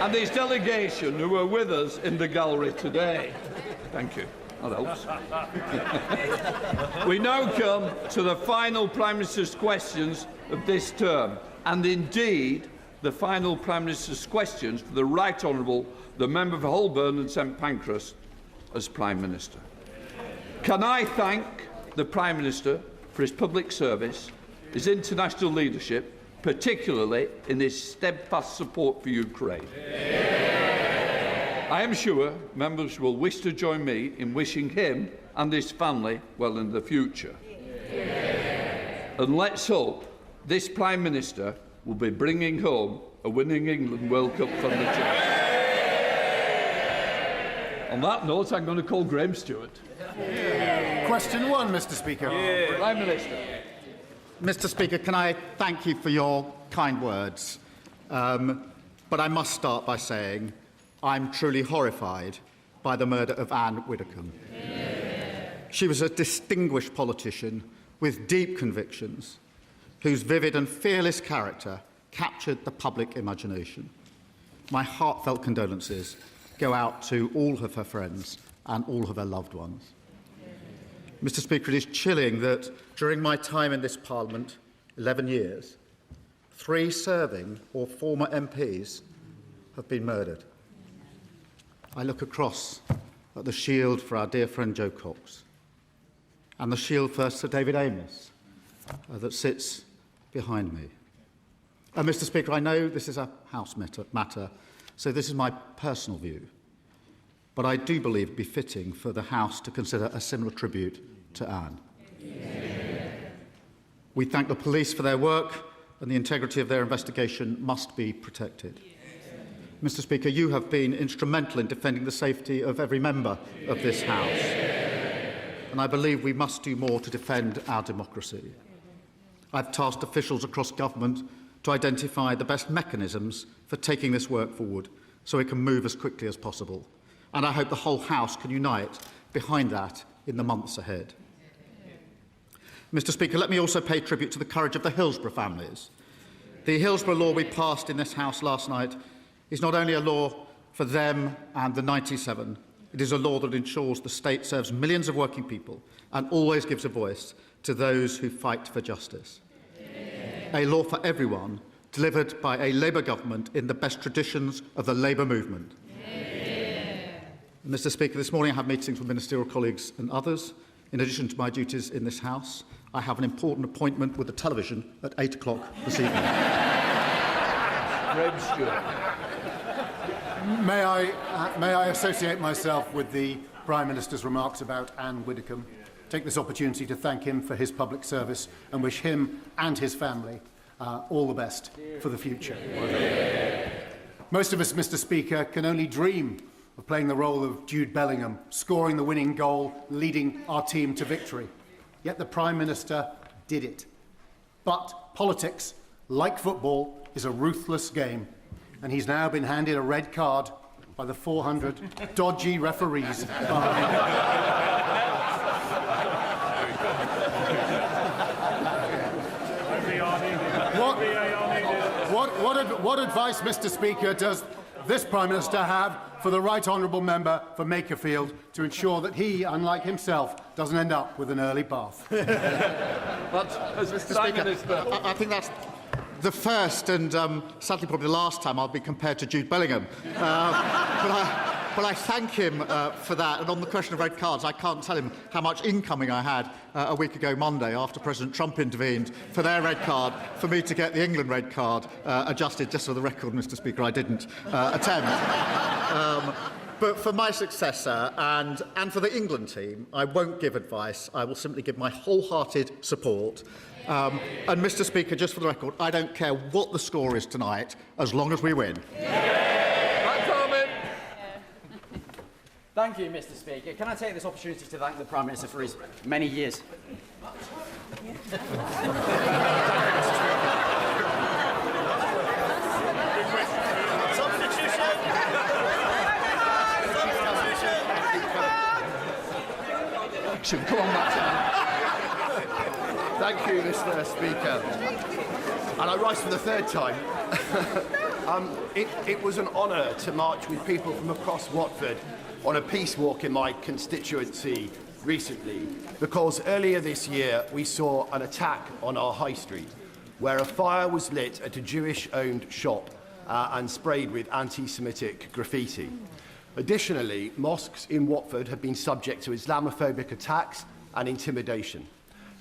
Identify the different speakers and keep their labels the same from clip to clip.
Speaker 1: and his delegation who are with us in the gallery today. Thank you. That helps. We now come to the final Prime Minister's questions of this term, and indeed the final Prime Minister's questions for the Right Honourable the Member for Holborn and St Pancras as Prime Minister. Can I thank the Prime Minister for his public service, his international leadership, particularly in his steadfast support for Ukraine. I am sure members will wish to join me in wishing him and his family well in the future. And let's hope this Prime Minister will be bringing home a winning England World Cup from the chest. On that note, I'm going to call Graham Stewart.
Speaker 2: Question 1, Mr. Speaker.
Speaker 1: Prime Minister.
Speaker 3: Mr. Speaker, can I thank you for your kind words? But I must start by saying I'm truly horrified by the murder of Anne Whittaker. She was a distinguished politician with deep convictions, whose vivid and fearless character captured the public imagination. My heartfelt condolences go out to all of her friends and all of her loved ones. Mr. Speaker, it is chilling that during my time in this Parliament, 11 years, 3 serving or former MPs have been murdered. I look across at the shield for our dear friend Jo Cox and the shield for Sir David Amess that sits behind me. Mr. Speaker, I know this is a House matter, so this is my personal view, but I do believe it would be fitting for the House to consider a similar tribute to Anne. We thank the police for their work, and the integrity of their investigation must be protected. Mr. Speaker, you have been instrumental in defending the safety of every member of this House, and I believe we must do more to defend our democracy. I've tasked officials across government to identify the best mechanisms for taking this work forward so it can move as quickly as possible, and I hope the whole House can unite behind that in the months ahead. Mr. Speaker, let me also pay tribute to the courage of the Hillsborough families. The Hillsborough law we passed in this House last night is not only a law for them and the 97, it is a law that ensures the state serves millions of working people and always gives a voice to those who fight for justice. A law for everyone, delivered by a Labour government in the best traditions of the Labour movement. Mr. Speaker, this morning I have meetings with ministerial colleagues and others. In addition to my duties in this House, I have an important appointment with the television at 8 o'clock this evening.
Speaker 2: May I associate myself with the Prime Minister's remarks about Anne Whittaker? Take this opportunity to thank him for his public service and wish him and his family all the best for the future. Most of us, Mr. Speaker, can only dream of playing the role of Jude Bellingham, scoring the winning goal, leading our team to victory. Yet the Prime Minister did it. But politics, like football, is a ruthless game, and he's now been handed a red card by the 400 dodgy referees. What advice, Mr. Speaker, does this Prime Minister have for the Right Honourable Member for Makerfield to ensure that he, unlike himself, doesn't end up with an early bath?
Speaker 3: But, Mr. Speaker, I think that's the first and sadly probably the last time I'll be compared to Jude Bellingham. But I thank him for that. And on the question of red cards, I can't tell him how much incoming I had a week ago Monday after President Trump intervened for their red card, for me to get the England red card adjusted. Just for the record, Mr. Speaker, I didn't attempt. But for my successor and for the England team, I won't give advice. I will simply give my wholehearted support. And, Mr. Speaker, just for the record, I don't care what the score is tonight, as long as we win.
Speaker 4: Thank you, Mr. Speaker. Can I take this opportunity to thank the Prime Minister for his many years?
Speaker 1: Come on, Matt. Thank you, Mr. Speaker. And I rise for the third time.
Speaker 5: It was an honour to march with people from across Watford on a peace walk in my constituency recently, because earlier this year we saw an attack on our high street where a fire was lit at a Jewish-owned shop and sprayed with anti-Semitic graffiti. Additionally, mosques in Watford have been subject to Islamophobic attacks and intimidation.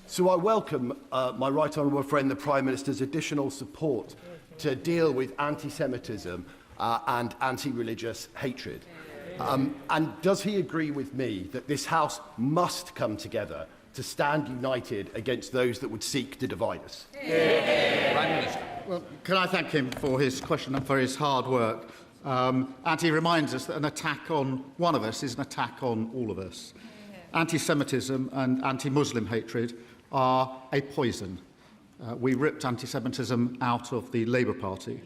Speaker 5: So I welcome my right honourable friend, the Prime Minister's additional support to deal with anti-Semitism and anti-religious hatred. And does he agree with me that this House must come together to stand united against those that would seek to divide us?
Speaker 1: Prime Minister.
Speaker 3: Well, can I thank him for his question and for his hard work? And he reminds us that an attack on one of us is an attack on all of us. Anti-Semitism and anti-Muslim hatred are a poison. We ripped anti-Semitism out of the Labour Party,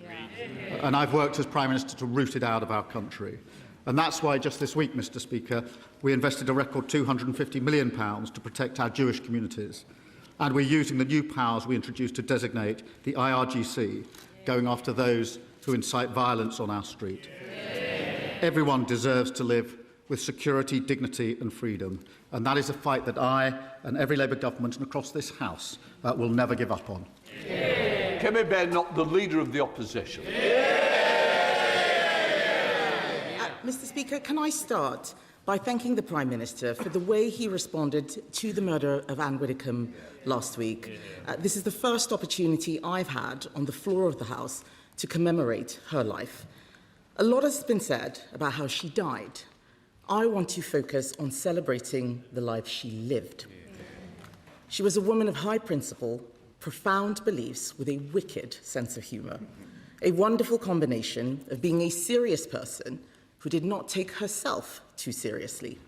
Speaker 3: and I've worked as Prime Minister to root it out of our country. And that's why just this week, Mr Speaker, we invested a record £250 million to protect our Jewish communities. And we're using the new powers we introduced to designate the IRGC, going after those who incite violence on our street. Everyone deserves to live with security, dignity and freedom. And that is a fight that I and every Labour government and across this House will never give up on.
Speaker 1: Kemi Burnham, the Leader of the Opposition.
Speaker 6: Mr Speaker, can I start by thanking the Prime Minister for the way he responded to the murder of Anne Whittaker last week. This is the first opportunity I've had on the floor of the House to commemorate her life. A lot has been said about how she died. I want to focus on celebrating the life she lived. She was a woman of high principle, profound beliefs with a wicked sense of humour, a wonderful combination of being a serious person who did not take herself too seriously.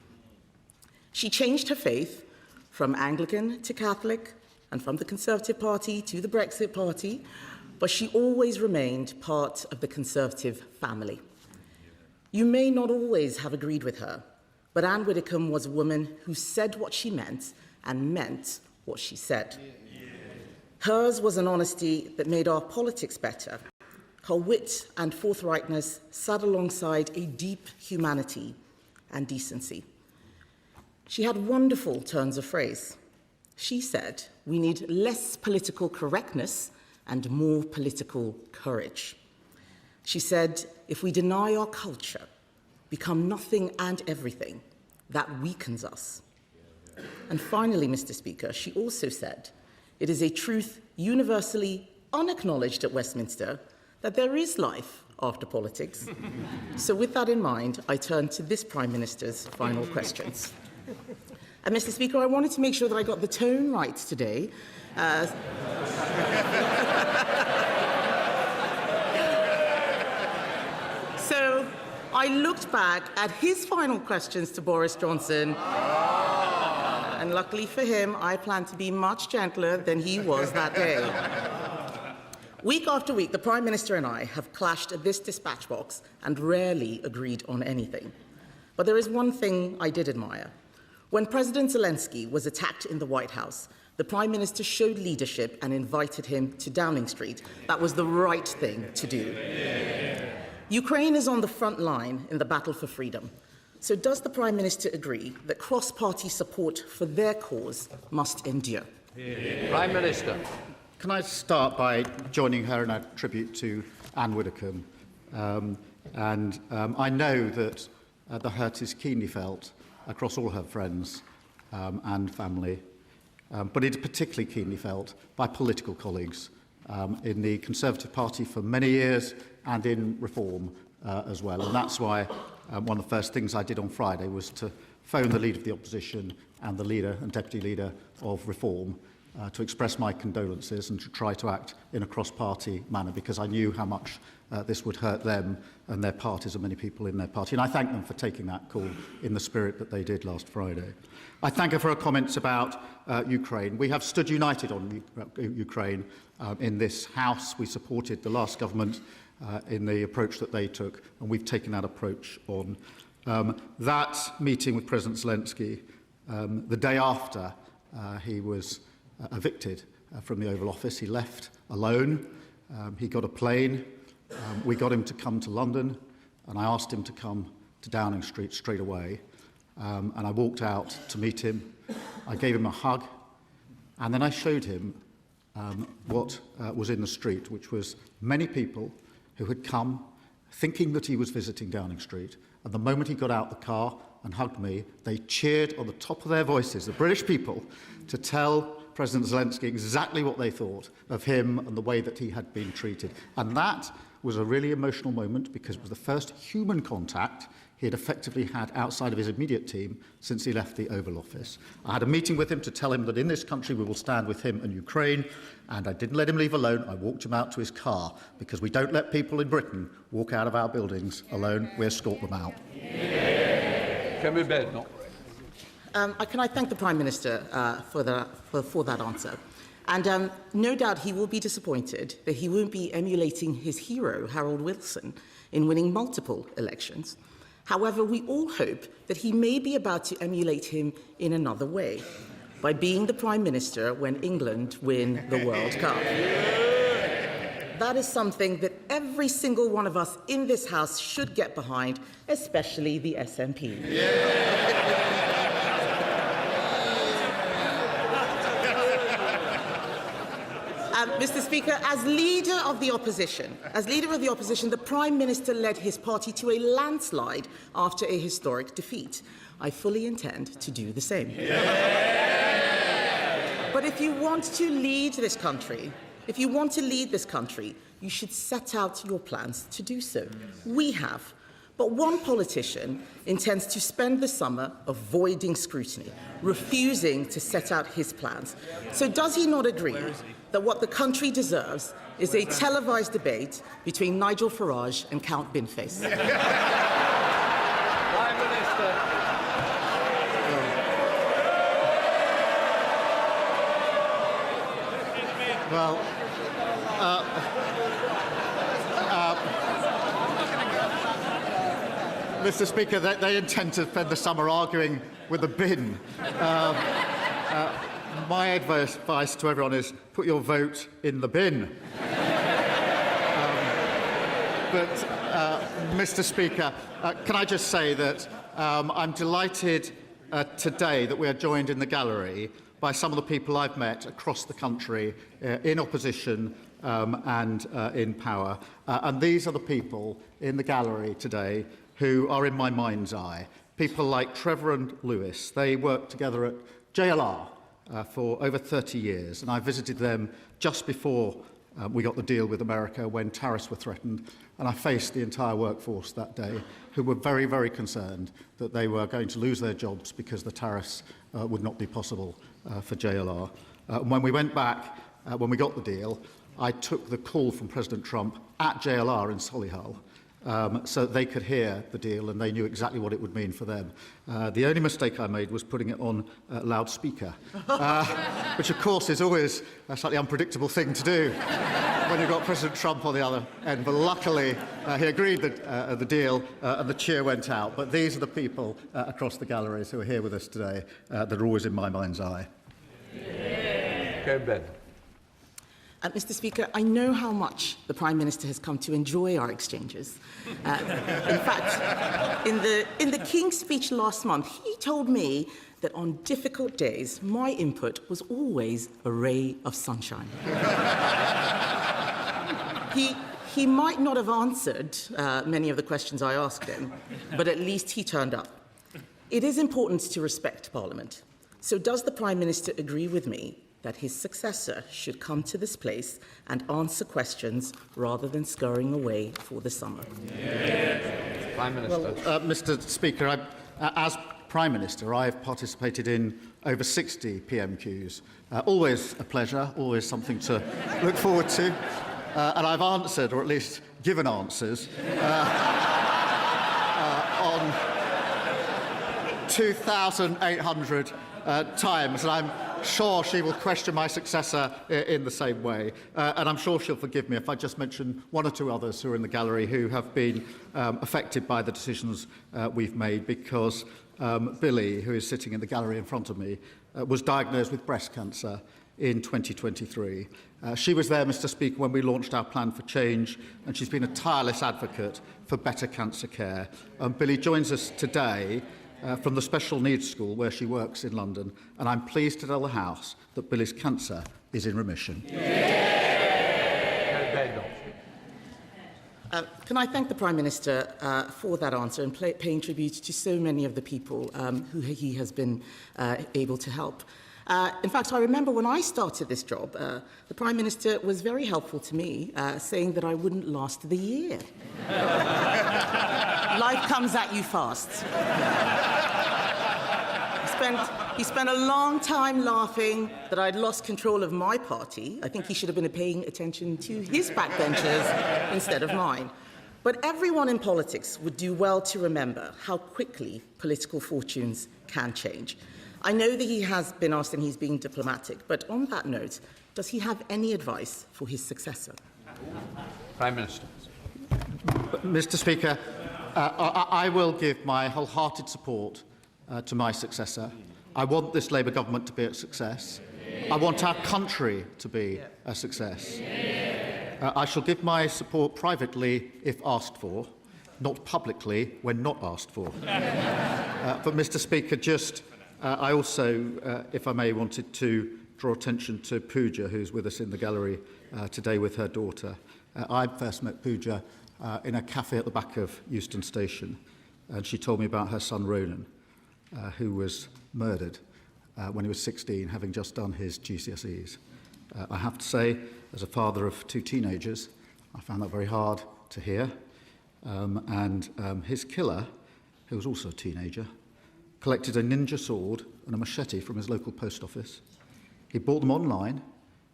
Speaker 6: She changed her faith from Anglican to Catholic and from the Conservative Party to the Brexit Party, but she always remained part of the Conservative family. You may not always have agreed with her, but Anne Whittaker was a woman who said what she meant and meant what she said. Hers was an honesty that made our politics better. Her wit and forthrightness sat alongside a deep humanity and decency. She had wonderful turns of phrase. She said, "We need less political correctness and more political courage." She said, "If we deny our culture, become nothing and everything, that weakens us." And finally, Mr. Speaker, she also said, "It is a truth universally unacknowledged at Westminster that there is life after politics." So with that in mind, I turn to this Prime Minister's final questions. And Mr. Speaker, I wanted to make sure that I got the tone right today. So I looked back at his final questions to Boris Johnson, and luckily for him, I plan to be much gentler than he was that day. Week after week, the Prime Minister and I have clashed at this dispatch box and rarely agreed on anything. But there is one thing I did admire. When President Zelensky was attacked in the White House, the Prime Minister showed leadership and invited him to Downing Street. That was the right thing to do. Ukraine is on the front line in the battle for freedom. So does the Prime Minister agree that cross-party support for their cause must endure?
Speaker 1: Prime Minister.
Speaker 3: Can I start by joining her in a tribute to Anne Whittaker? I know that the hurt is keenly felt across all her friends and family, but it is particularly keenly felt by political colleagues in the Conservative Party for many years and in Reform as well. And that's why one of the first things I did on Friday was to phone the Leader of the Opposition and the Leader and Deputy Leader of Reform to express my condolences and to try to act in a cross-party manner, because I knew how much this would hurt them and their parties and many people in their party. And I thank them for taking that call in the spirit that they did last Friday. I thank her for her comments about Ukraine. We have stood united on Ukraine in this House. We supported the last government in the approach that they took, and we've taken that approach on. That meeting with President Zelensky, the day after he was evicted from the Oval Office, he left alone. He got a plane We got him to come to London, and I asked him to come to Downing Street straight away. And I walked out to meet him. I gave him a hug, and then I showed him what was in the street, which was many people who had come thinking that he was visiting Downing Street. And the moment he got out the car and hugged me, they cheered on the top of their voices, the British people, to tell President Zelensky exactly what they thought of him and the way that he had been treated. And that was a really emotional moment because it was the first human contact he had effectively had outside of his immediate team since he left the Oval Office. I had a meeting with him to tell him that in this country we will stand with him and Ukraine, and I didn't let him leave alone. I walked him out to his car because we don't let people in Britain walk out of our buildings alone. We escort them out.
Speaker 1: Can
Speaker 6: I thank the Prime Minister for that answer. And no doubt he will be disappointed that he won't be emulating his hero, Harold Wilson, in winning multiple elections. However, we all hope that he may be about to emulate him in another way, by being the Prime Minister when England win the World Cup. That is something that every single one of us in this House should get behind, especially the SNP. Mr. Speaker, as leader of the opposition, the Prime Minister led his party to a landslide after a historic defeat. I fully intend to do the same. But if you want to lead this country, you should set out your plans to do so. We have. But one politician intends to spend the summer avoiding scrutiny, refusing to set out his plans. So does he not agree that what the country deserves is a televised debate between Nigel Farage and Count Binface?
Speaker 1: Prime Minister.
Speaker 3: Well, Mr. Speaker, they intend to spend the summer arguing with the bin. My advice to everyone is put your vote in the bin. Mr. Speaker, can I just say that I'm delighted today that we are joined in the gallery by some of the people I've met across the country in opposition and in power. And these are the people in the gallery today who are in my mind's eye. People like Trevor and Lewis. They worked together at JLR for over 30 years, and I visited them just before we got the deal with America when tariffs were threatened, and I faced the entire workforce that day who were very, very concerned that they were going to lose their jobs because the tariffs would not be possible for JLR. When we went back, when we got the deal, I took the call from President Trump at JLR in Solihull so they could hear the deal and they knew exactly what it would mean for them. The only mistake I made was putting it on loudspeaker, which of course is always a slightly unpredictable thing to do when you've got President Trump on the other end. But luckily, he agreed the deal and the cheer went out. But these are the people across the galleries who are here with us today that are always in my mind's eye.
Speaker 1: Okay, Ben.
Speaker 6: Mr. Speaker, I know how much the Prime Minister has come to enjoy our exchanges. In fact, in the King's speech last month, he told me that on difficult days, my input was always a ray of sunshine. He might not have answered many of the questions I asked him, but at least he turned up. It is important to respect Parliament. So does the Prime Minister agree with me that his successor should come to this place and answer questions rather than scurrying away for the summer?
Speaker 1: Yes. Prime Minister.
Speaker 3: Well, Mr. Speaker, as Prime Minister, I've participated in over 60 PMQs. Always a pleasure, always something to look forward to. And I've answered, or at least given answers, on 2,800 times. And I'm sure she will question my successor in the same way. And I'm sure she'll forgive me if I just mention one or two others who are in the gallery who have been affected by the decisions we've made, because Billy, who is sitting in the gallery in front of me, was diagnosed with breast cancer in 2023. She was there, Mr. Speaker, when we launched our plan for change, and she's been a tireless advocate for better cancer care. Billy joins us today from the Special Needs School where she works in London, and I'm pleased to tell the House that Billy's cancer is in remission.
Speaker 6: Can I thank the Prime Minister for that answer and paying tribute to so many of the people who he has been able to help. In fact, I remember when I started this job, the Prime Minister was very helpful to me, saying that I wouldn't last the year. Life comes at you fast. He spent a long time laughing that I'd lost control of my party. I think he should have been paying attention to his backbenchers instead of mine. But everyone in politics would do well to remember how quickly political fortunes can change. I know that he has been asked and he's being diplomatic, but on that note, does he have any advice for his successor?
Speaker 1: Prime Minister.
Speaker 3: Mr. Speaker, I will give my wholehearted support to my successor. I want this Labour government to be a success. I want our country to be a success. I shall give my support privately if asked for, not publicly when not asked for. But, Mr. Speaker, I also, if I may, wanted to draw attention to Pooja, who's with us in the gallery today with her daughter. I first met Pooja in a cafe at the back of Euston Station, and she told me about her son Ronan, who was murdered when he was 16, having just done his GCSEs. I have to say, as a father of two teenagers, I found that very hard to hear. His killer, who was also a teenager, collected a ninja sword and a machete from his local post office. He bought them online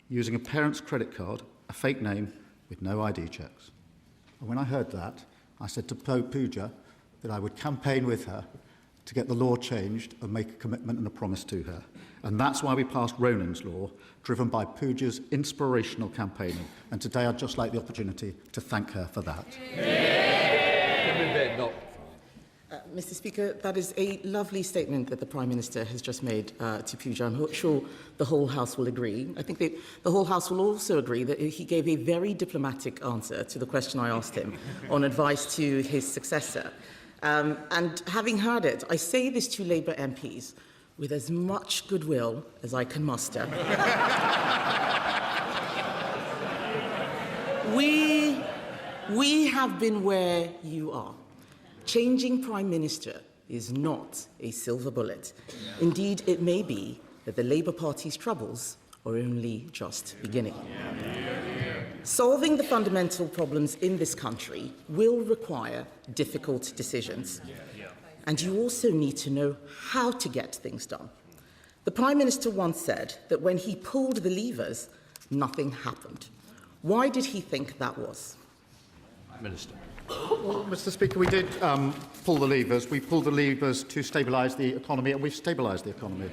Speaker 3: using a parent's credit card, a fake name with no ID checks. And when I heard that, I said to Pooja that I would campaign with her to get the law changed and make a commitment and a promise to her. And that's why we passed Ronan's Law, driven by Pooja's inspirational campaigning. And today I'd just like the opportunity to thank her for that.
Speaker 6: Mr. Speaker, that is a lovely statement that the Prime Minister has just made to Pooja. I'm sure the whole House will agree. I think the whole House will also agree that he gave a very diplomatic answer to the question I asked him on advice to his successor. And having heard it, I say this to Labour MPs with as much goodwill as I can muster. We have been where you are. Changing Prime Minister is not a silver bullet. Indeed, it may be that the Labour Party's troubles are only just beginning. Solving the fundamental problems in this country will require difficult decisions. And you also need to know how to get things done. The Prime Minister once said that when he pulled the levers, nothing happened. Why did he think that was?
Speaker 1: Minister.
Speaker 3: Well, Mr. Speaker, we did pull the levers. We pulled the levers to stabilise the economy, and we've stabilised the economy.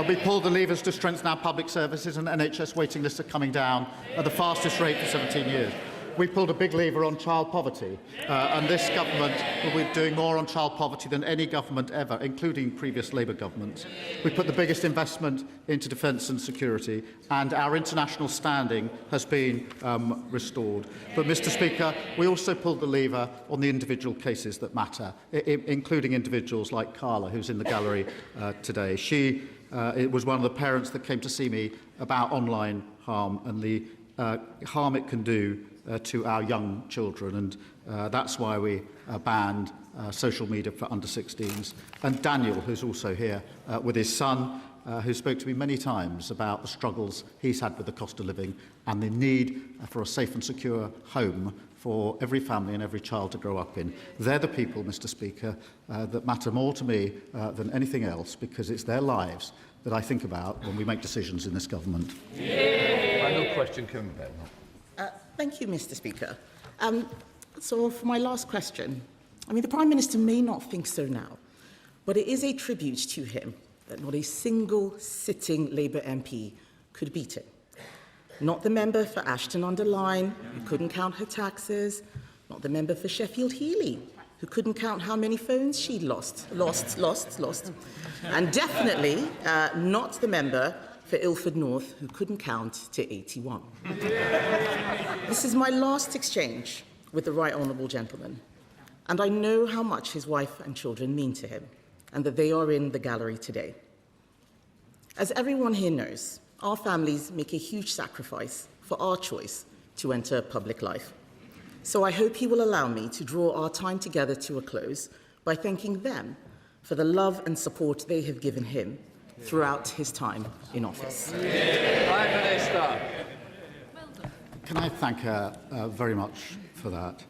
Speaker 3: We pulled the levers to strengthen our public services, and NHS waiting lists are coming down at the fastest rate for 17 years. We pulled a big lever on child poverty, and this government will be doing more on child poverty than any government ever, including previous Labour governments. We put the biggest investment into defence and security, and our international standing has been restored. But, Mr. Speaker, we also pulled the lever on the individual cases that matter, including individuals like Carla, who's in the gallery today. It was one of the parents that came to see me about online harm and the harm it can do to our young children, and that's why we banned social media for under-16s. And Daniel, who's also here with his son, who spoke to me many times about the struggles he's had with the cost of living and the need for a safe and secure home for every family and every child to grow up in. They're the people, Mr. Speaker, that matter more to me than anything else, because it's their lives that I think about when we make decisions in this government.
Speaker 1: Final question, Kevin Burnham.
Speaker 6: Thank you, Mr. Speaker. So for my last question, the Prime Minister may not think so now, but it is a tribute to him that not a single sitting Labour MP could beat him. Not the member for Ashton-under-Lyne, who couldn't count her taxes, not the member for Sheffield Heeley, who couldn't count how many phones she'd lost. And definitely not the member for Ilford North, who couldn't count to 81. This is my last exchange with the Right Honourable Gentleman, and I know how much his wife and children mean to him, and that they are in the gallery today. As everyone here knows, our families make a huge sacrifice for our choice to enter public life. So I hope he will allow me to draw our time together to a close by thanking them for the love and support they have given him throughout his time in office.
Speaker 1: Prime Minister.
Speaker 3: Can I thank her very much for that?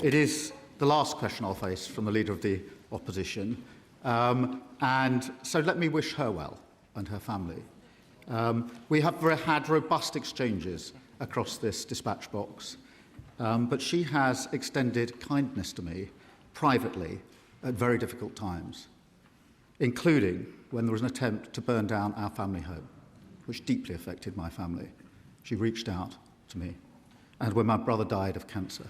Speaker 3: It is the last question I'll face from the Leader of the Opposition. And so let me wish her well and her family. We have had robust exchanges across this dispatch box, but she has extended kindness to me privately at very difficult times, including when there was an attempt to burn down our family home, which deeply affected my family. She reached out to me. And when my brother died of cancer,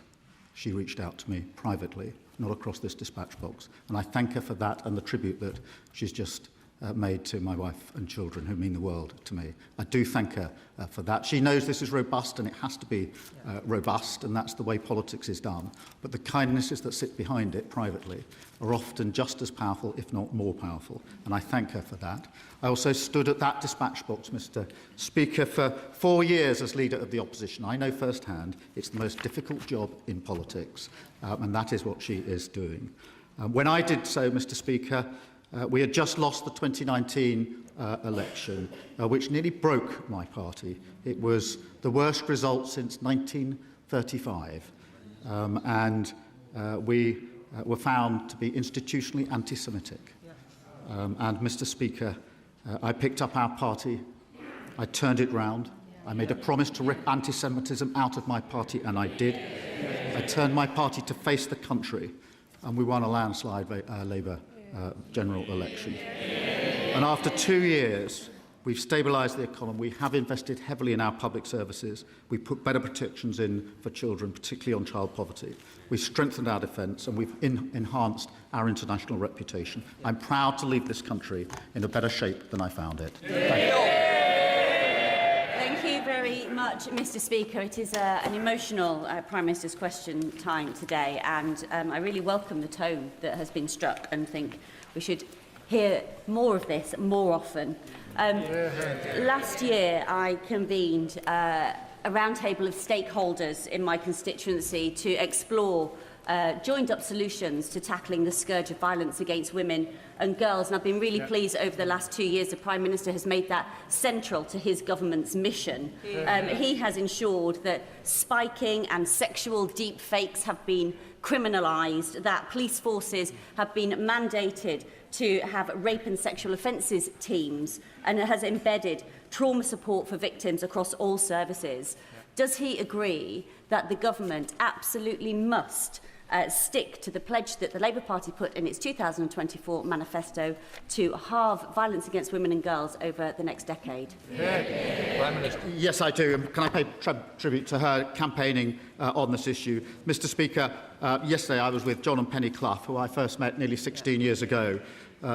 Speaker 3: she reached out to me privately, not across this dispatch box. And I thank her for that and the tribute that she's just made to my wife and children, who mean the world to me. I do thank her for that. She knows this is robust, and it has to be robust, and that's the way politics is done. But the kindnesses that sit behind it privately are often just as powerful, if not more powerful, and I thank her for that. I also stood at that dispatch box, Mr. Speaker, for 4 years as Leader of the Opposition. I know firsthand it's the most difficult job in politics, and that is what she is doing. When I did so, Mr. Speaker, we had just lost the 2019 election, which nearly broke my party. It was the worst result since 1935, and we were found to be institutionally anti-Semitic. And, Mr. Speaker, I picked up our party, I turned it round, I made a promise to rip anti-Semitism out of my party, and I did. I turned my party to face the country, and we won a landslide Labour general election. And after 2 years, we've stabilised the economy. We have invested heavily in our public services. We put better protections in for children, particularly on child poverty. We've strengthened our defence, and we've enhanced our international reputation. I'm proud to leave this country in a better shape than I found it. Thank you.
Speaker 7: Thank you very much, Mr. Speaker. It is an emotional Prime Minister's question time today, and I really welcome the tone that has been struck and think we should hear more of this more often. Last year, I convened a roundtable of stakeholders in my constituency to explore joined-up solutions to tackling the scourge of violence against women and girls. And I've been really pleased over the last 2 years the Prime Minister has made that central to his government's mission. He has ensured that spiking and sexual deep fakes have been criminalised, that police forces have been mandated to have rape and sexual offences teams, and it has embedded trauma support for victims across all services. Does he agree that the government absolutely must stick to the pledge that the Labour Party put in its 2024 manifesto to halve violence against women and girls over the next decade?
Speaker 1: Prime Minister.
Speaker 3: Yes, I do. Can I pay tribute to her campaigning on this issue? Mr. Speaker, yesterday I was with John and Penny Clough, who I first met nearly 16 years ago.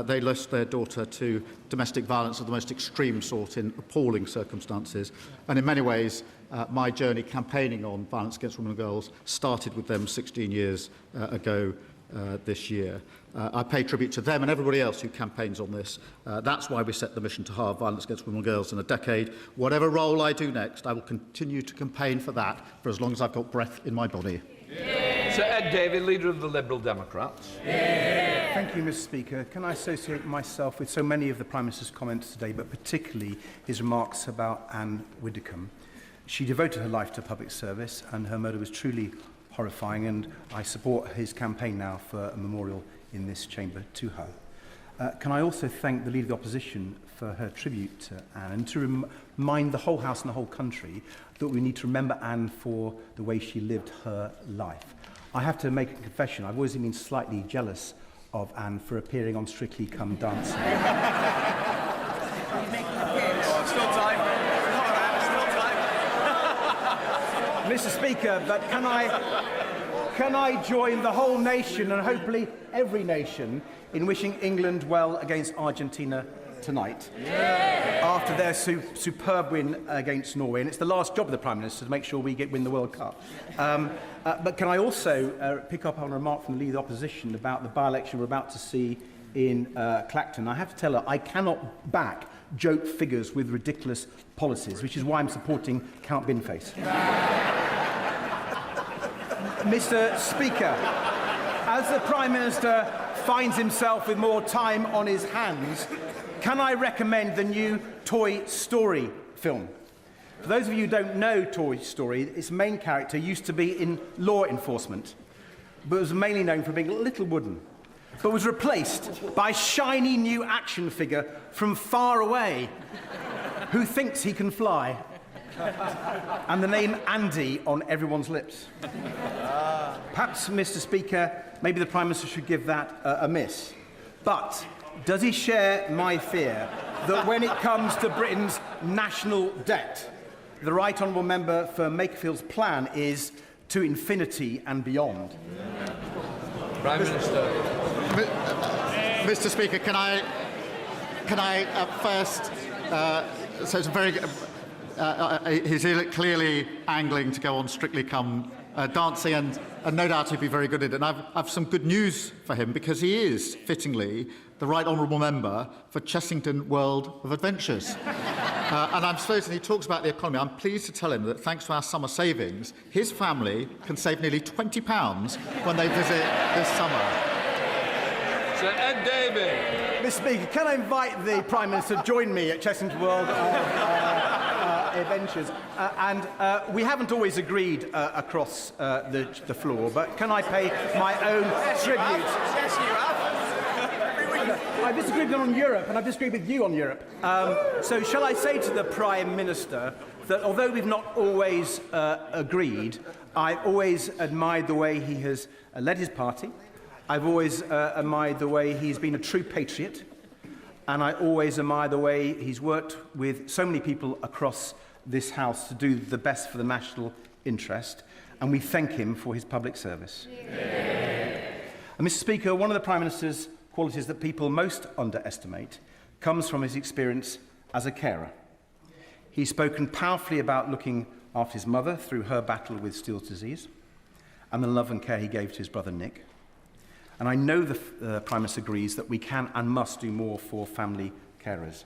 Speaker 3: They lost their daughter to domestic violence of the most extreme sort in appalling circumstances. And in many ways, my journey campaigning on violence against women and girls started with them 16 years ago this year. I pay tribute to them and everybody else who campaigns on this. That's why we set the mission to halve violence against women and girls in a decade. Whatever role I do next, I will continue to campaign for that for as long as I've got breath in my body.
Speaker 1: Sir Ed Davey, Leader of the Liberal Democrats.
Speaker 8: Thank you, Mr. Speaker. Can I associate myself with so many of the Prime Minister's comments today, but particularly his remarks about Anne Widdecombe? She devoted her life to public service, and her murder was truly horrifying, and I support his campaign now for a memorial in this chamber to her. Can I also thank the Leader of the Opposition for her tribute to Anne, and to remind the whole House and the whole country that we need to remember Anne for the way she lived her life. I have to make a confession. I've always been slightly jealous of Anne for appearing on Strictly Come Dancing.
Speaker 5: Still time.
Speaker 8: Mr. Speaker, but can I join the whole nation, and hopefully every nation, in wishing England well against Argentina tonight after their superb win against Norway, and it's the last job of the Prime Minister to make sure we win the World Cup. But can I also pick up on a remark from the Leader of the Opposition about the by-election we're about to see in Clacton? I have to tell her I cannot back joke figures with ridiculous policies, which is why I'm supporting Count Binface. Mr. Speaker, as the Prime Minister finds himself with more time on his hands, can I recommend the new Toy Story film? For those of you who don't know Toy Story, its main character used to be in law enforcement, but was mainly known for being a little wooden, but was replaced by a shiny new action figure from far away who thinks he can fly. And the name Andy on everyone's lips. Perhaps, Mr. Speaker, maybe the Prime Minister should give that a miss. But does he share my fear that when it comes to Britain's national debt, the Right Honourable Member for Makerfield's plan is to infinity and beyond?
Speaker 1: Prime Minister.
Speaker 3: Mr. Speaker, can I first? So it's a very. He's clearly angling to go on Strictly Come Dancing, and no doubt he'd be very good at it. And I've some good news for him, because he is, fittingly, the Right Honourable Member for Chessington World of Adventures. And I'm supposing he talks about the economy. I'm pleased to tell him that thanks to our summer savings, his family can save nearly £20 when they visit this summer.
Speaker 1: Sir Ed Davey.
Speaker 8: Mr. Speaker, can I invite the Prime Minister to join me at Chessington World Adventures? We haven't always agreed across the floor, but can I pay my own tribute?
Speaker 5: Yes, you have.
Speaker 8: I've disagreed on Europe, and I've disagreed with you on Europe. So shall I say to the Prime Minister that although we've not always agreed, I've always admired the way he has led his party. I've always admired the way he's been a true patriot, and I always admire the way he's worked with so many people across this House to do the best for the national interest, and we thank him for his public service. And Mr. Speaker, one of the Prime Minister's qualities that people most underestimate comes from his experience as a carer. He's spoken powerfully about looking after his mother through her battle with Steele's disease, and the love and care he gave to his brother Nick. And I know the Prime Minister agrees that we can and must do more for family carers.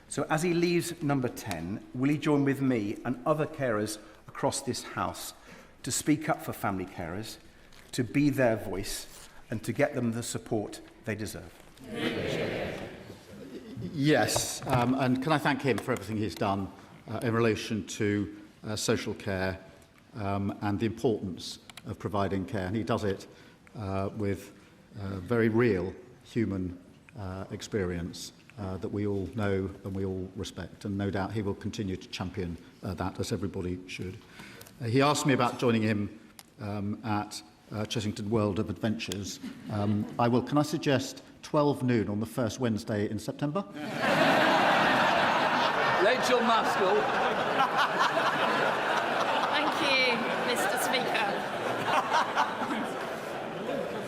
Speaker 8: So as he leaves number 10, will he join with me and other carers across this House to speak up for family carers, to be their voice, and to get them the support they deserve?
Speaker 3: Yes, and can I thank him for everything he's done in relation to social care and the importance of providing care. And he does it with very real human experience that we all know and we all respect, and no doubt he will continue to champion that, as everybody should. He asked me about joining him at Chessington World of Adventures. I will. Can I suggest 12 noon on the first Wednesday in September?
Speaker 1: Rachel Maskell.
Speaker 9: Thank you, Mr. Speaker.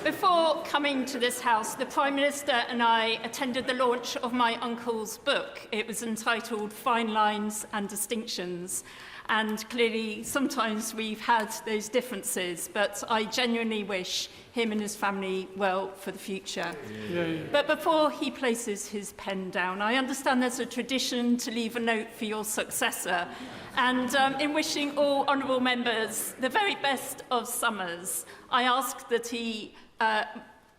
Speaker 9: Before coming to this House, the Prime Minister and I attended the launch of my uncle's book. It was entitled Fine Lines and Distinctions. And clearly, sometimes we've had those differences, but I genuinely wish him and his family well for the future. But before he places his pen down, I understand there's a tradition to leave a note for your successor. And in wishing all honourable members the very best of summers, I ask that he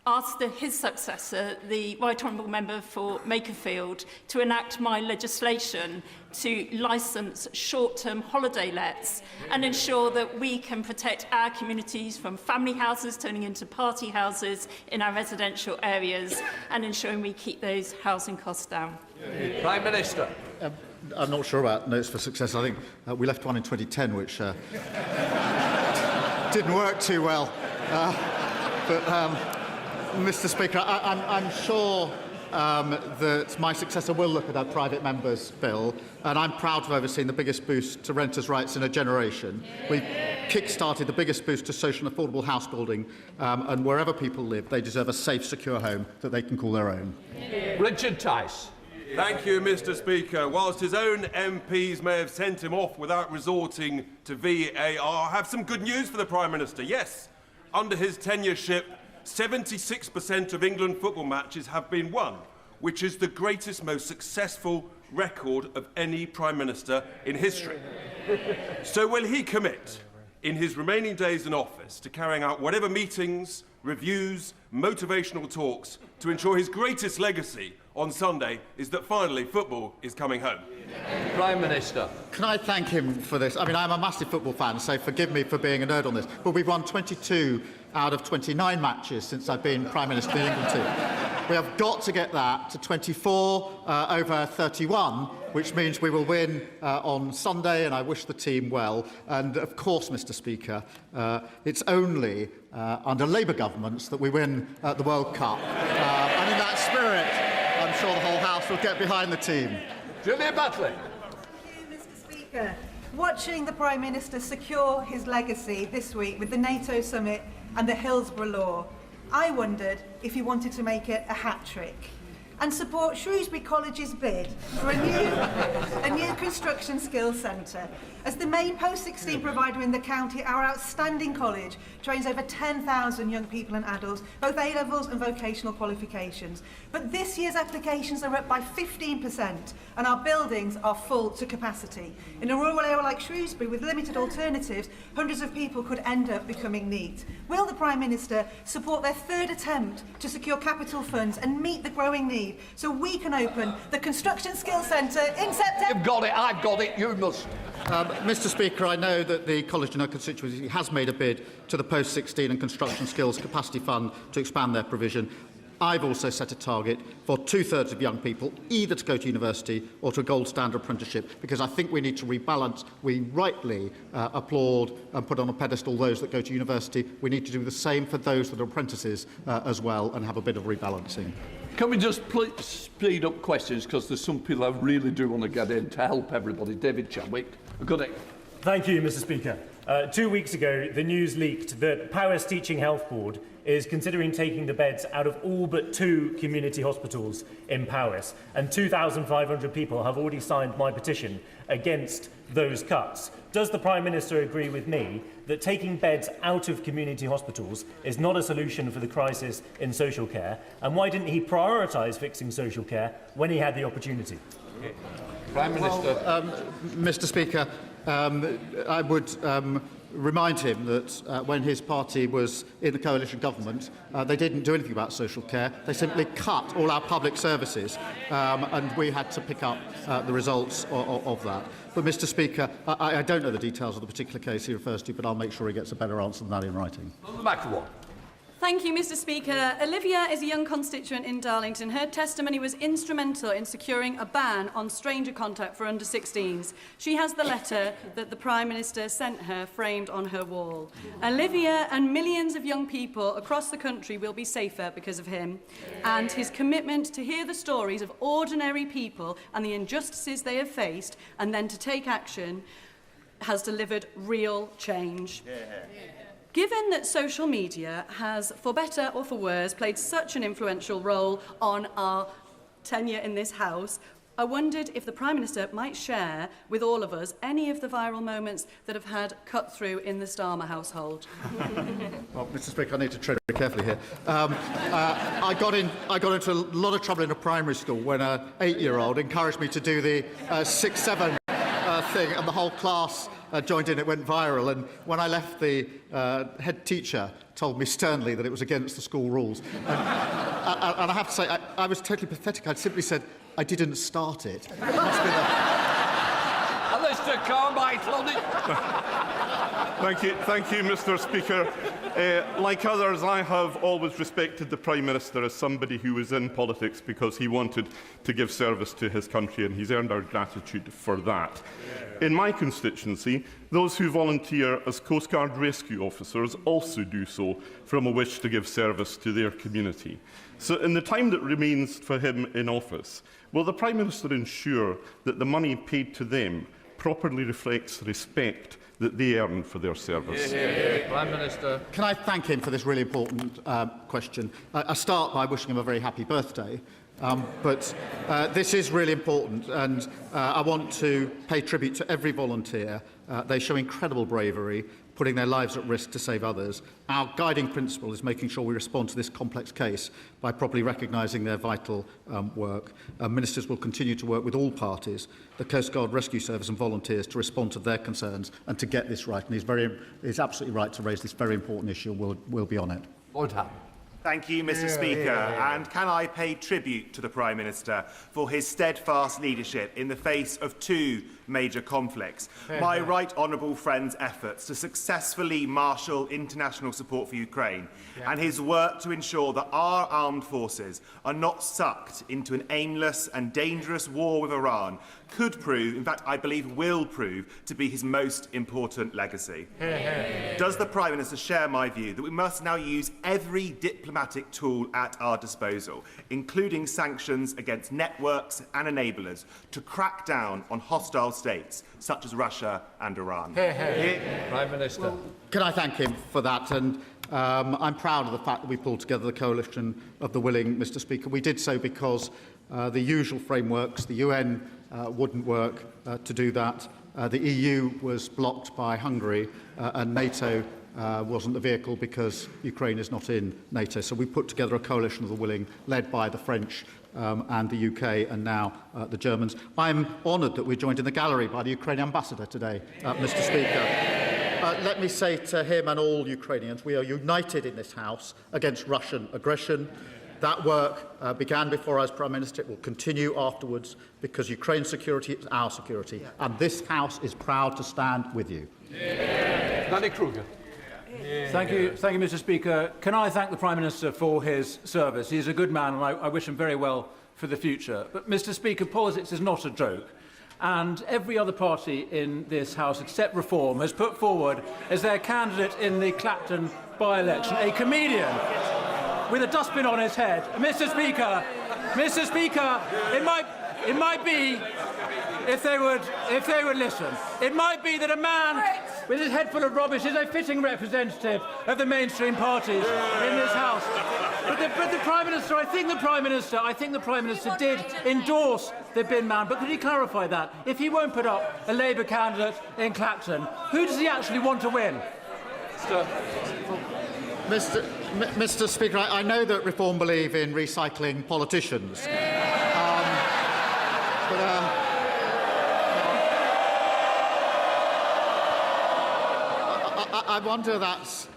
Speaker 9: asked his successor, the Right Honourable Member for Makerfield, to enact my legislation to licence short-term holiday lets and ensure that we can protect our communities from family houses turning into party houses in our residential areas, and ensuring we keep those housing costs down.
Speaker 1: Prime Minister.
Speaker 3: I'm not sure about notes for success. I think we left one in 2010, which didn't work too well. Mr. Speaker, I'm sure that my successor will look at our private members' bill, and I'm proud to have overseen the biggest boost to renters' rights in a generation. We've kick-started the biggest boost to social and affordable house building, and wherever people live, they deserve a safe, secure home that they can call their own.
Speaker 1: Richard Tice.
Speaker 10: Thank you, Mr Speaker. Whilst his own MPs may have sent him off without resorting to VAR, I have some good news for the Prime Minister. Yes, under his tenureship, 76% of England football matches have been won, which is the greatest, most successful record of any Prime Minister in history. So will he commit, in his remaining days in office, to carrying out whatever meetings, reviews, motivational talks to ensure his greatest legacy on Sunday is that finally football is coming home?
Speaker 1: Prime Minister.
Speaker 3: Can I thank him for this? I mean, I'm a massive football fan, so forgive me for being a nerd on this, but we've won 22 out of 29 matches since I've been Prime Minister of the England team. We have got to get that to 24 over 31, which means we will win on Sunday, and I wish the team well. And of course, Mr Speaker, it's only under Labour governments that we win the World Cup. And in that spirit, I'm sure the whole House will get behind the team.
Speaker 1: Julia Butley.
Speaker 11: Thank you, Mr Speaker. Watching the Prime Minister secure his legacy this week with the NATO summit and the Hillsborough Law, I wondered if he wanted to make it a hat-trick and support Shrewsbury College's bid for a new construction skills centre. As the main post-16 provider in the county, our outstanding college trains over 10,000 young people and adults, both A-levels and vocational qualifications. But this year's applications are up by 15% and our buildings are full to capacity. In a rural area like Shrewsbury, with limited alternatives, hundreds of people could end up becoming NEET. Will the Prime Minister support their third attempt to secure capital funds and meet the growing need so we can open the Construction Skills Centre in September?
Speaker 1: You've got it, I've got it, you must.
Speaker 3: Mr Speaker, I know that the college in our constituency has made a bid to the Post-16 and Construction Skills Capacity Fund to expand their provision. I've also set a target for 2/3 of young people either to go to university or to a gold standard apprenticeship, because I think we need to rebalance. We rightly applaud and put on a pedestal those that go to university. We need to do the same for those that are apprentices as well, and have a bit of rebalancing.
Speaker 1: Can we just speed up questions, because there's some people I really do want to get in to help everybody. David Chadwick. Good day.
Speaker 12: Thank you, Mr Speaker. 2 weeks ago, the news leaked that Powys Teaching Health Board is considering taking the beds out of all but 2 community hospitals in Powys, and 2,500 people have already signed my petition against those cuts. Does the Prime Minister agree with me that taking beds out of community hospitals is not a solution for the crisis in social care, and why didn't he prioritise fixing social care when he had the opportunity?
Speaker 1: Prime Minister.
Speaker 3: Mr Speaker, I would remind him that when his party was in the coalition government, they didn't do anything about social care. They simply cut all our public services, and we had to pick up the results of that. But, Mr Speaker, I don't know the details of the particular case he refers to, but I'll make sure he gets a better answer than that in writing.
Speaker 1: On the back of what?
Speaker 13: Thank you, Mr Speaker. Olivia is a young constituent in Darlington. Her testimony was instrumental in securing a ban on stranger contact for under-16s. She has the letter that the Prime Minister sent her framed on her wall. Olivia and millions of young people across the country will be safer because of him. And his commitment to hear the stories of ordinary people and the injustices they have faced, and then to take action, has delivered real change. Given that social media has, for better or for worse, played such an influential role on our tenure in this House, I wondered if the Prime Minister might share with all of us any of the viral moments that have had cut through in the Starmer household.
Speaker 3: Well, Mr Speaker, I need to tread very carefully here. I got into a lot of trouble in a primary school when an 8-year-old encouraged me to do the 6-7 thing, and the whole class joined in. It went viral, and when I left, the head teacher told me sternly that it was against the school rules. And I have to say, I was totally pathetic. I'd simply said, I didn't start it. It must be the...
Speaker 1: Alistair Carmichael.
Speaker 14: Thank you, Mr Speaker. Like others, I have always respected the Prime Minister as somebody who was in politics because he wanted to give service to his country, and he's earned our gratitude for that. In my constituency, those who volunteer as Coast Guard rescue officers also do so from a wish to give service to their community. So in the time that remains for him in office, will the Prime Minister ensure that the money paid to them properly reflects the respect that they earn for their service?
Speaker 1: Prime Minister.
Speaker 3: Can I thank him for this really important question? I start by wishing him a very happy birthday. But this is really important, and I want to pay tribute to every volunteer. They show incredible bravery, putting their lives at risk to save others. Our guiding principle is making sure we respond to this complex case by properly recognising their vital work. Ministers will continue to work with all parties, the Coast Guard Rescue Service and volunteers, to respond to their concerns and to get this right. And he's absolutely right to raise this very important issue. We'll be on it.
Speaker 1: Whittaker.
Speaker 15: Thank you, Mr. Speaker. And can I pay tribute to the Prime Minister for his steadfast leadership in the face of two major conflicts? My right honourable friend's efforts to successfully marshal international support for Ukraine and his work to ensure that our armed forces are not sucked into an aimless and dangerous war with Iran could prove, in fact, I believe will prove, to be his most important legacy. Does the Prime Minister share my view that we must now use every diplomatic tool at our disposal, including sanctions against networks and enablers, to crack down on hostile states such as Russia and Iran?
Speaker 1: Prime Minister.
Speaker 3: Well, can I thank him for that? And I'm proud of the fact that we pulled together the coalition of the willing, Mr. Speaker. We did so because the usual frameworks, the UN wouldn't work to do that. The EU was blocked by Hungary, and NATO wasn't the vehicle because Ukraine is not in NATO. So we put together a coalition of the willing, led by the French and the UK, and now the Germans. I'm honoured that we're joined in the gallery by the Ukrainian ambassador today, Mr. Speaker. Let me say to him and all Ukrainians, we are united in this House against Russian aggression. That work began before I was Prime Minister. It will continue afterwards because Ukraine's security is our security. And this House is proud to stand with you.
Speaker 1: Danny Kruger.
Speaker 16: Thank you, Mr. Speaker. Can I thank the Prime Minister for his service? He is a good man and I wish him very well for the future. But, Mr. Speaker, politics is not a joke. And every other party in this House, except Reform, has put forward as their candidate in the Clacton by-election a comedian with a dustbin on his head. Mr. Speaker, it might be, if they would listen, it might be that a man with his head full of rubbish is a fitting representative of the mainstream parties in this House. But the Prime Minister, I think the Prime Minister did endorse the bin man. But could he clarify that? If he won't put up a Labour candidate in Clacton, who does he actually want to win?
Speaker 3: Mr. Speaker, I know that Reform believe in recycling politicians. I wonder that's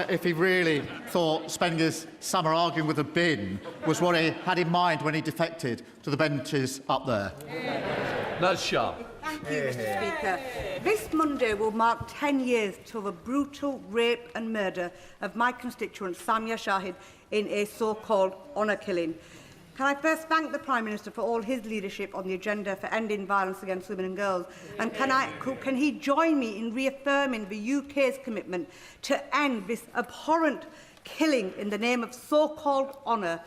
Speaker 3: if he really thought spending his summer arguing with a bin was what he had in mind when he defected to the benches up there.
Speaker 1: That's sharp.
Speaker 17: Thank you, Mr. Speaker. This Monday will mark 10 years to the brutal rape and murder of my constituent Samia Shahid in a so-called honour killing. Can I first thank the Prime Minister for all his leadership on the agenda for ending violence against women and girls? And can he join me in reaffirming the UK's commitment to end this abhorrent killing in the name of so-called honour,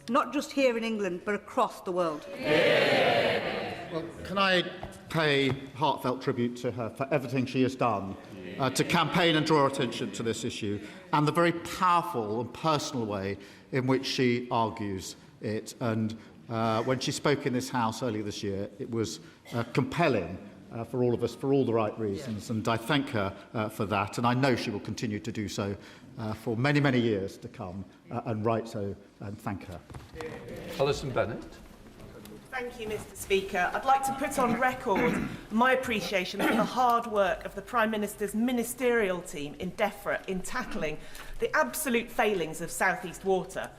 Speaker 17: not just here in England, but across the world?
Speaker 3: Well, can I pay heartfelt tribute to her for everything she has done to campaign and draw attention to this issue, and the very powerful and personal way in which she argues it. And when she spoke in this House earlier this year, it was compelling for all of us, for all the right reasons, and I thank her for that, and I know she will continue to do so for many, many years to come, and right so, and thank her.
Speaker 1: Alison Bennett.
Speaker 18: Thank you, Mr. Speaker. I'd like to put on record my appreciation for the hard work of the Prime Minister's ministerial team in DEFRA in tackling the absolute failings of South East Water.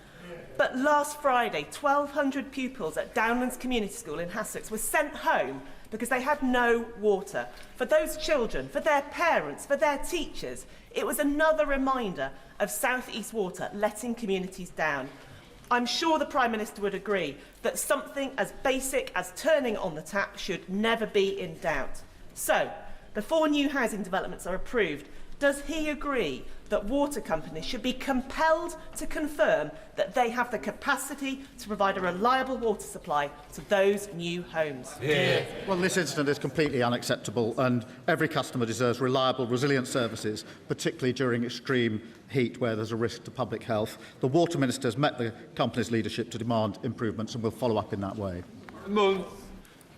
Speaker 18: But last Friday, 1,200 pupils at Downlands Community School in Hassocks were sent home because they had no water. For those children, for their parents, for their teachers, it was another reminder of South East Water letting communities down. I'm sure the Prime Minister would agree that something as basic as turning on the tap should never be in doubt. So, before new housing developments are approved, does he agree that water companies should be compelled to confirm that they have the capacity to provide a reliable water supply to those new homes.
Speaker 3: Yeah. Well, this incident is completely unacceptable, and every customer deserves reliable, resilient services, particularly during extreme heat where there's a risk to public health. The Water Minister has met the company's leadership to demand improvements and will follow up in that way.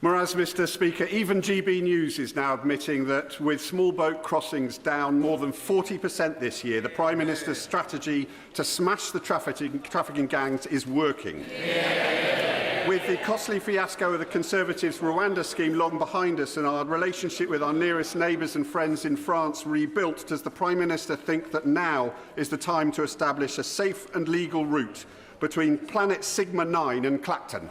Speaker 19: Whereas, Mr Speaker, even GB News is now admitting that with small boat crossings down more than 40% this year, the Prime Minister's strategy to smash the trafficking gangs is working. Yeah. With the costly fiasco of the Conservatives' Rwanda scheme long behind us and our relationship with our nearest neighbours and friends in France rebuilt, does the Prime Minister think that now is the time to establish a safe and legal route between Planet Sigma 9 and Clacton?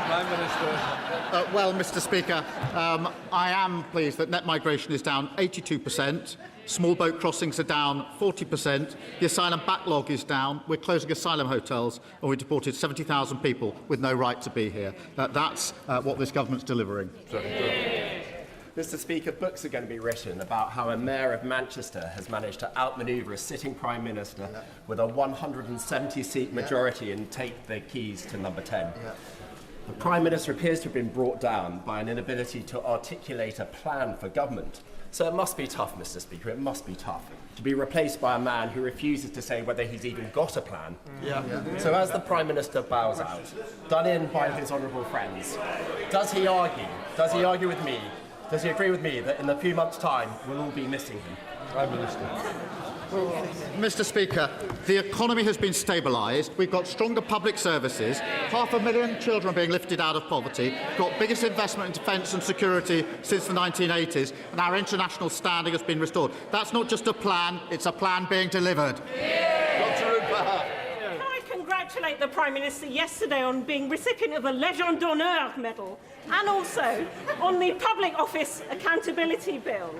Speaker 1: Prime Minister.
Speaker 3: Well, Mr Speaker, I am pleased that net migration is down 82%, small boat crossings are down 40%, the asylum backlog is down, we're closing asylum hotels, and we deported 70,000 people with no right to be here. That's what this government's delivering.
Speaker 4: Mr Speaker, books are going to be written about how a mayor of Manchester has managed to outmanoeuvre a sitting Prime Minister with a 170-seat majority and take the keys to number 10. The Prime Minister appears to have been brought down by an inability to articulate a plan for government. So it must be tough, Mr Speaker, it must be tough to be replaced by a man who refuses to say whether he's even got a plan. So as the Prime Minister bows out, done in by his honourable friends, does he argue with me, does he agree with me that in a few months' time we'll all be missing him?
Speaker 1: Prime Minister.
Speaker 3: Mr Speaker, the economy has been stabilised, we've got stronger public services, 500,000 children being lifted out of poverty, got biggest investment in defence and security since the 1980s, and our international standing has been restored. That's not just a plan, it's a plan being delivered.
Speaker 20: Can I congratulate the Prime Minister yesterday on being recipient of the Légion d'honneur medal and also on the Public Office Accountability Bill?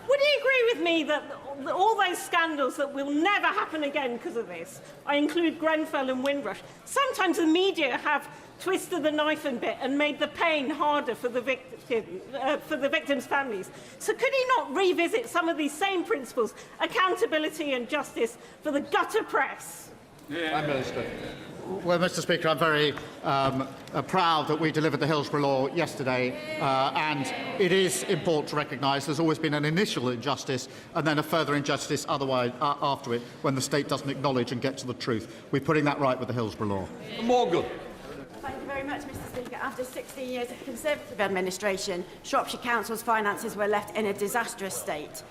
Speaker 20: Would he agree with me that all those scandals that will never happen again because of this, I include Grenfell and Windrush, sometimes the media have twisted the knife a bit and made the pain harder for the victims' families. So could he not revisit some of these same principles, accountability and justice, for the gutter press?
Speaker 1: Prime Minister.
Speaker 3: Well, Mr Speaker, I'm very proud that we delivered the Hillsborough Law yesterday, and it is important to recognise there's always been an initial injustice and then a further injustice otherwise after it when the state doesn't acknowledge and get to the truth. We're putting that right with the Hillsborough Law.
Speaker 1: Morgan.
Speaker 7: Thank you very much, Mr Speaker. After 16 years of Conservative administration, Shropshire Council's finances were left in a disastrous state.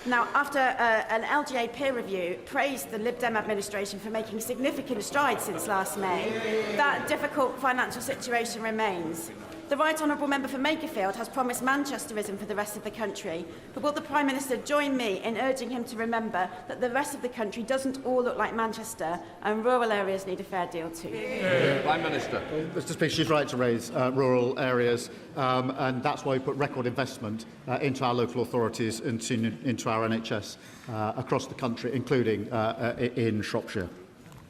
Speaker 7: Now, after an LGA peer review praised the Lib Dem administration for making significant strides since last May, that difficult financial situation remains. The Right Honourable Member for Makerfield has promised Manchesterism for the rest of the country, but will the Prime Minister join me in urging him to remember that the rest of the country doesn't all look like Manchester and rural areas need a fair deal too?
Speaker 1: Prime Minister.
Speaker 3: Mr Speaker, she's right to raise rural areas, and that's why we put record investment into our local authorities and into our NHS across the country, including in Shropshire.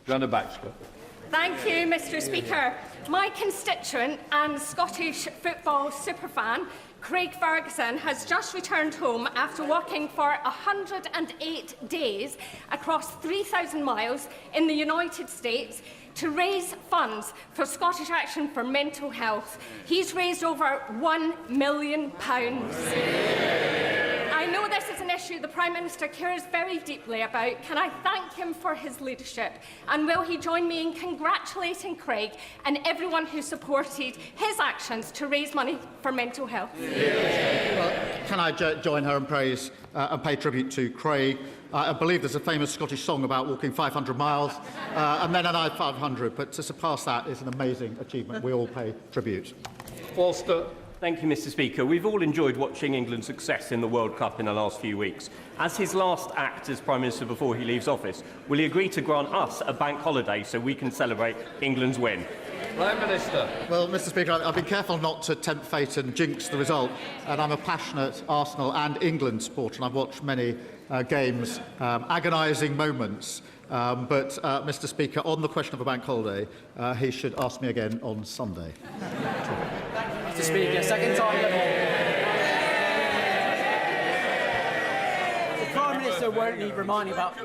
Speaker 1: Joanna Baxter.
Speaker 9: Thank you, Mr Speaker. My constituent and Scottish football superfan, Craig Ferguson, has just returned home after working for 108 days across 3,000 miles in the United States to raise funds for Scottish Action for Mental Health. He's raised over £1 million. I know this is an issue the Prime Minister cares very deeply about. Can I thank him for his leadership? And will he join me in congratulating Craig and everyone who supported his actions to raise money for mental health?
Speaker 3: Well, can I join her in praise and pay tribute to Craig? I believe there's a famous Scottish song about walking 500 miles and then another 500, but to surpass that is an amazing achievement. We all pay tribute.
Speaker 1: Forster.
Speaker 21: Thank you, Mr Speaker. We've all enjoyed watching England's success in the World Cup in the last few weeks. As his last act as Prime Minister before he leaves office, will he agree to grant us a bank holiday so we can celebrate England's win?
Speaker 1: Prime Minister.
Speaker 3: Well, Mr Speaker, I've been careful not to tempt fate and jinx the result, and I'm a passionate Arsenal and England supporter, and I've watched many games, agonising moments. But, Mr Speaker, on the question of a bank holiday, he should ask me again on Sunday.
Speaker 4: Mr Speaker, second time.
Speaker 16: The Prime
Speaker 2: Minister won't need reminding about...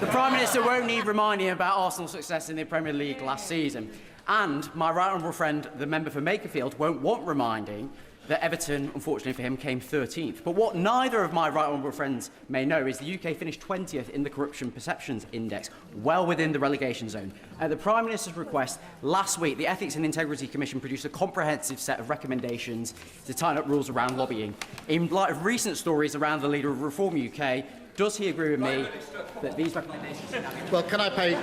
Speaker 2: The Prime Minister won't need reminding about Arsenal's success in the Premier League last season. And my right honourable friend, the member for Makerfield, won't want reminding that Everton, unfortunately for him, came 13th. But what neither of my right honourable friends may know is the UK finished 20th in the Corruption Perceptions Index, well within the relegation zone. At the Prime Minister's request, last week, the Ethics and Integrity Commission produced a comprehensive set of recommendations to tighten up rules around lobbying. In light of recent stories around the leader of Reform UK, does he agree with me that these recommendations...
Speaker 3: Well, can I pay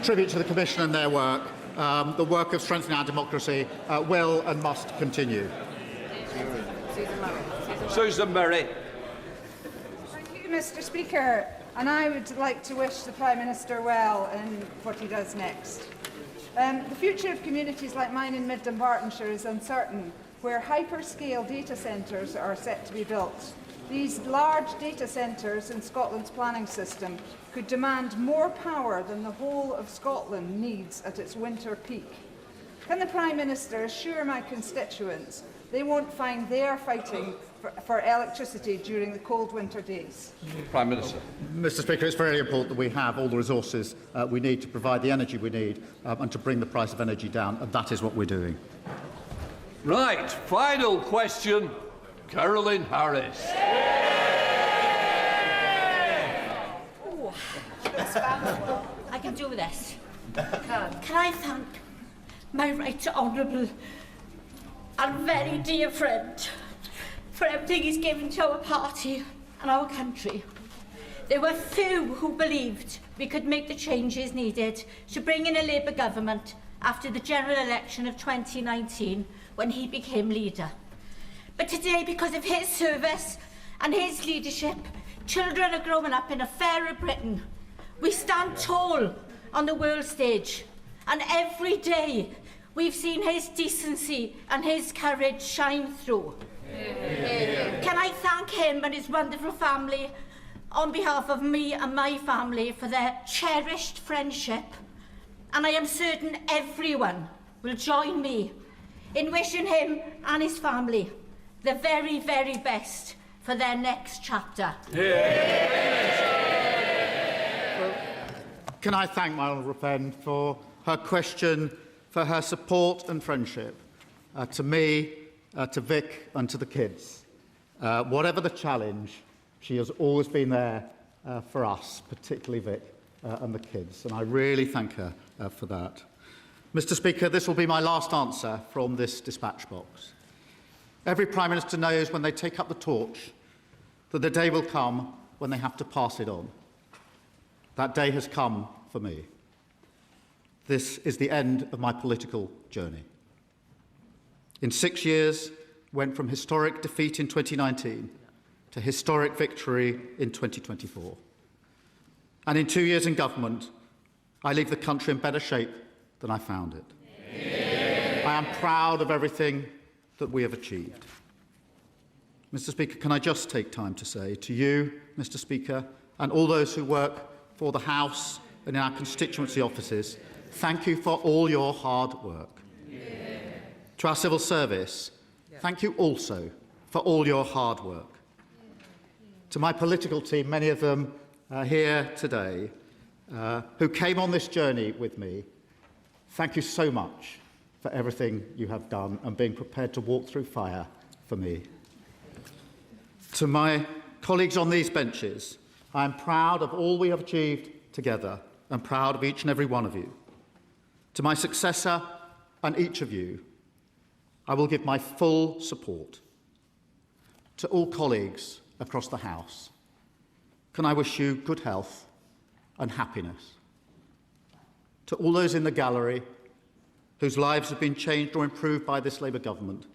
Speaker 3: tribute to the Commission and their work? The work of strengthening our democracy will and must continue.
Speaker 1: Susan Berry.
Speaker 22: Thank you, Mr. Speaker. And I would like to wish the Prime Minister well in what he does next. The future of communities like mine in Mid Dumbartonshire is uncertain, where hyperscale data centres are set to be built. These large data centres in Scotland's planning system could demand more power than the whole of Scotland needs at its winter peak. Can the Prime Minister assure my constituents they won't find they are fighting for electricity during the cold winter days?
Speaker 1: Prime Minister.
Speaker 3: Mr. Speaker, it's very important that we have all the resources we need to provide the energy we need and to bring the price of energy down, and that is what we're doing.
Speaker 1: Right, final question, Caroline Harris.
Speaker 23: Ooh, I can do this. Can I thank my right honourable and very dear friend for everything he's given to our party and our country. There were few who believed we could make the changes needed to bring in a Labour government after the general election of 2019 when he became leader. But today, because of his service and his leadership, children are growing up in a fairer Britain. We stand tall on the world stage, and every day we've seen his decency and his courage shine through. Can I thank him and his wonderful family on behalf of me and my family for their cherished friendship, and I am certain everyone will join me in wishing him and his family the very, very best for their next chapter.
Speaker 3: Can I thank my honourable friend for her question, for her support and friendship, to me, to Vic and to the kids. Whatever the challenge, she has always been there for us, particularly Vic and the kids, and I really thank her for that. Mr. Speaker, this will be my last answer from this dispatch box. Every Prime Minister knows when they take up the torch that the day will come when they have to pass it on. That day has come for me. This is the end of my political journey. In 6 years, went from historic defeat in 2019 to historic victory in 2024. And in 2 years in government, I leave the country in better shape than I found it. I am proud of everything that we have achieved. Mr. Speaker, can I just take time to say to you, Mr. Speaker, and all those who work for the House and in our constituency offices, thank you for all your hard work. To our civil service, thank you also for all your hard work. To my political team, many of them here today, who came on this journey with me, thank you so much for everything you have done and being prepared to walk through fire for me. To my colleagues on these benches, I am proud of all we have achieved together and proud of each and every one of you. To my successor and each of you, I will give my full support. To all colleagues across the House, can I wish you good health and happiness. To all those in the gallery whose lives have been changed or improved by this Labour government,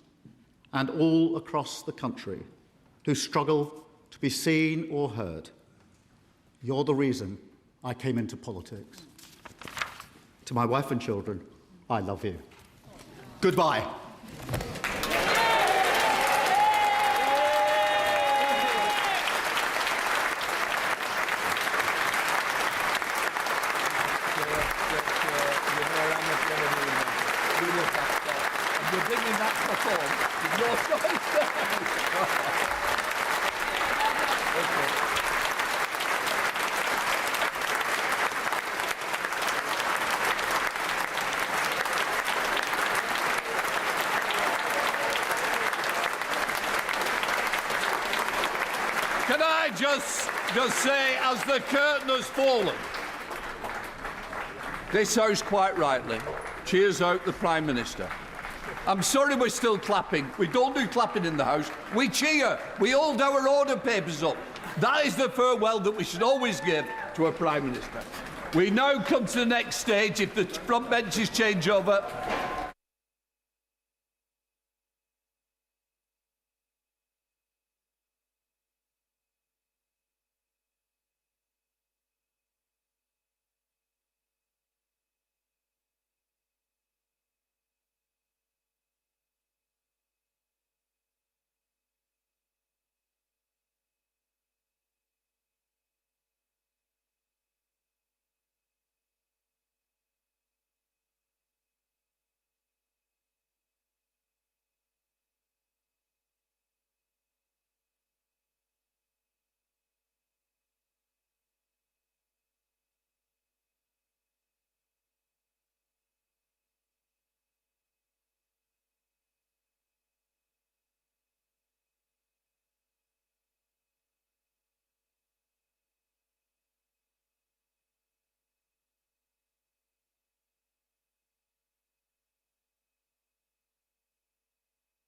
Speaker 3: and all across the country who struggle to be seen or heard, you're the reason I came into politics. To my wife and children, I love you. Goodbye.
Speaker 1: You're bringing that perform. You're so just say, as the curtain has fallen, this House quite rightly cheers out the Prime Minister. I'm sorry we're still clapping. We don't do clapping in the House. We cheer. We hold our order papers up. That is the farewell that we should always give to a Prime Minister. We now come to the next stage. If the front benches change over,